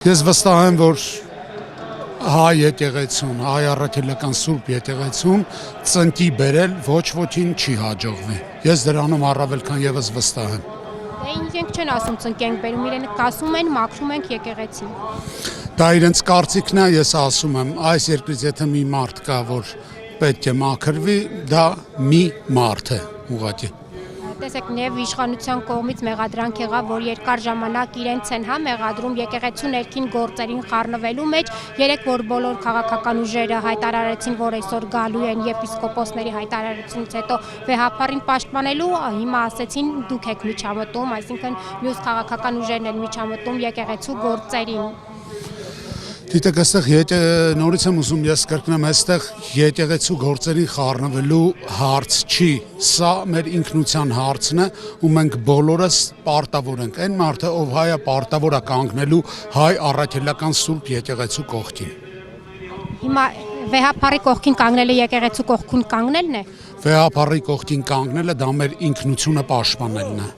Ես վստահ եմ, որ հայ եկեղեցուն, հայ առաքելական սուրբ եկեղեցուն ծնկի բերել ոչ ոքին չի հաջողվի։ Ես դրանում առավել քան եւս վստահ եմ։ Դե իրենք չեն ասում ծնկենք բերում, իրենք ասում են մաքրում ենք եկեղեցին։ Դա իրենց կարծիքն է, ես ասում եմ, այս երկրից եթե մի մարդ կա, որ պետք է մաքրվի, դա մի մարդ է ուղղակի։ Տեսեք, նաև իշխանության կողմից մեղադրանք եղավ, որ երկար ժամանակ իրենց են մեղադրում եկեղեցու ներքին գործերին խառնվելու մեջ, երեք որ բոլոր քաղաքական ուժերը հայտարարեցին, որ այսօր գալու են եպիսկոպոսների հայտարարությունից հետո վեհապարին պաշտպանելու, հիմա ասեցին դուք եք միջամտում, այսինքն մյուս քաղաքական ուժերն են միջամտում եկեղեցու գործերին։ Դիտեք, այստեղ նորից եմ ուզում ես կրկնեմ, այստեղ եկեղեցու գործերին խառնվելու հարց չի, սա մեր ինքնության հարցն է ու մենք բոլորս պարտավոր ենք, այն մարդը ով հայ է պարտավոր է կանգնելու հայ առաքելական սուրբ եկեղեցու կողքին։ Հիմա վեհապարի կողքին կանգնելը եկեղեցու կողքին կանգնելն է։ Վեհապարի կողքին կանգնելը դա մեր ինքնությունը պաշտպանելն է։